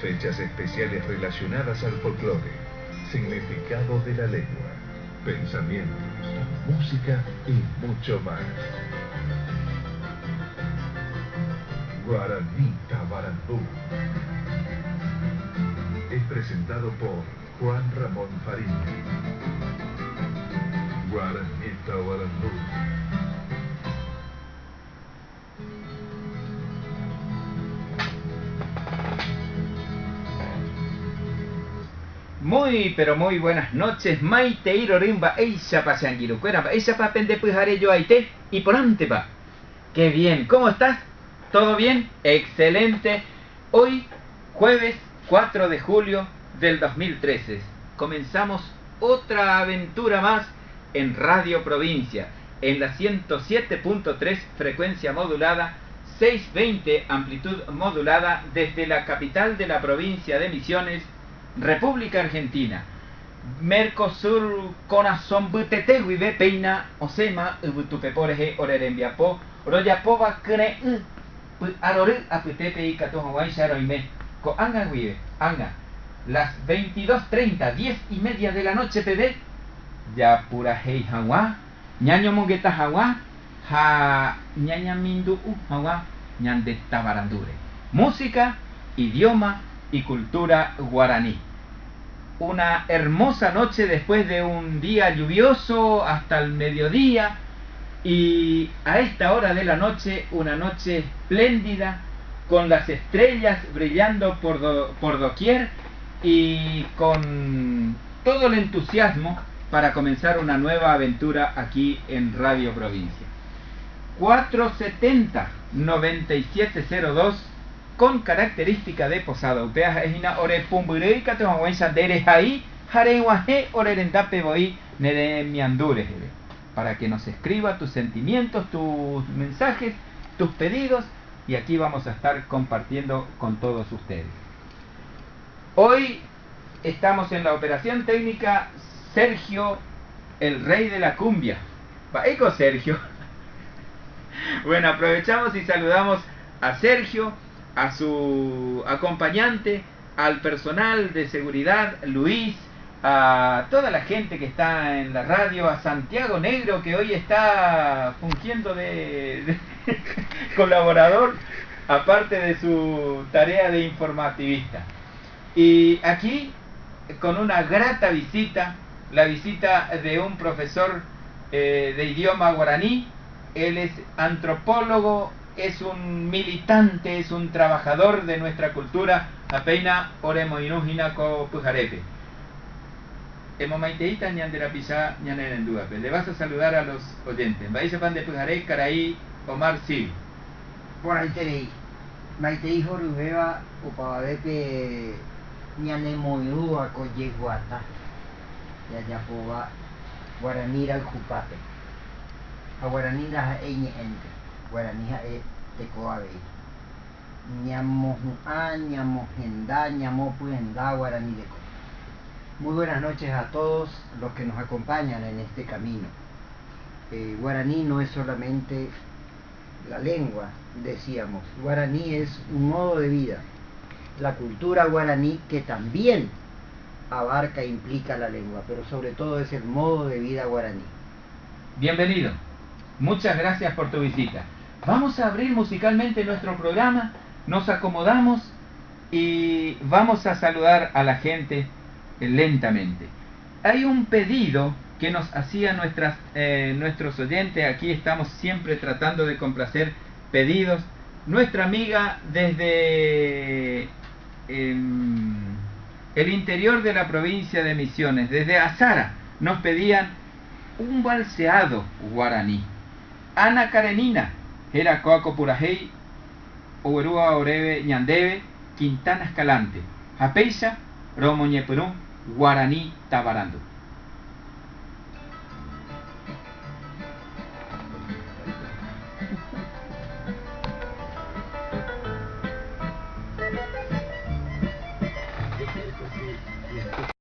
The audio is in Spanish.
fechas especiales relacionadas al folclore, significado de la lengua, pensamientos, música y mucho más. Guaraní Tabarandú es presentado por Juan Ramón Fariña. Guaraní Tabarandú. Muy, pero muy buenas noches, Maite Irorimba, Eishapa Sangirucuera, Eishapa Pendepujare yo Aite, y por ante va. Qué bien, ¿cómo estás? ¿Todo bien? Excelente. Hoy, jueves 4 de julio del 2013, comenzamos otra aventura más en Radio Provincia, en la 107.3 frecuencia modulada, 620 amplitud modulada desde la capital de la provincia de Misiones, República Argentina. Mercosur corazón butete vive peina osema ubutupepore orerembiapo royapoba cre aroru aputepe y cato hawaii sharoime co anga vive anga las 22:30, 10:30 de la noche pd ya pura hei hawa ñaño mongueta hawa ha ñaña mindu hawa ñande tabarandure, música, idioma y cultura guaraní. Una hermosa noche después de un día lluvioso hasta el mediodía, y a esta hora de la noche, una noche espléndida con las estrellas brillando por doquier y con todo el entusiasmo para comenzar una nueva aventura aquí en Radio Provincia. 470-9702 con característica de Posada Upea Ejina Ore Pumbure Catohuensa Dere Ahí Jareguaje Orerendape Boí Nere Miandure, para que nos escriba tus sentimientos, tus mensajes, tus pedidos, y aquí vamos a estar compartiendo con todos ustedes. Hoy estamos en la operación técnica Sergio, el rey de la cumbia. Eco Sergio. Bueno, aprovechamos y saludamos a Sergio, a su acompañante, al personal de seguridad, Luis, a toda la gente que está en la radio, a Santiago Negro, que hoy está fungiendo de colaborador, aparte de su tarea de informativista. Y aquí, con una grata visita, la visita de un profesor de idioma guaraní. Él es antropólogo, es un militante, es un trabajador de nuestra cultura. Apeina oremoinujina ko pujarepe. Emomaiteita ñanderapisa ñanerenduape. Le vas a saludar a los oyentes. Baisepan de Pujaré, Caraí, Omar Sil. Por ahí tenéis. Maitei Jorubeba, Upababepe, Ñanemoirúa, Coyeguata, Yayapoba, Guaranira, el Jupape. A Guaranira, Eñe Ente, Guaranija, Tecoabe. Ñamojuá, Ñamojendá, Ñamopuendá, Guaraní de Co. Muy buenas noches a todos los que nos acompañan en este camino. Guaraní no es solamente la lengua, decíamos. Guaraní es un modo de vida. La cultura guaraní, que también abarca e implica la lengua, pero sobre todo es el modo de vida guaraní. Bienvenido. Muchas gracias por tu visita. Vamos a abrir musicalmente nuestro programa, nos acomodamos y vamos a saludar a la gente lentamente. Hay un pedido que nos hacían nuestros oyentes. Aquí estamos siempre tratando de complacer pedidos. Nuestra amiga desde el interior de la provincia de Misiones, desde Azara, nos pedían un balseado guaraní. Ana Karenina, Era Coaco Purajei, Oberúa Orebe Ñandebe, Quintana Escalante, Japeixa, Romo Ñepurún, Guaraní Tabarandú.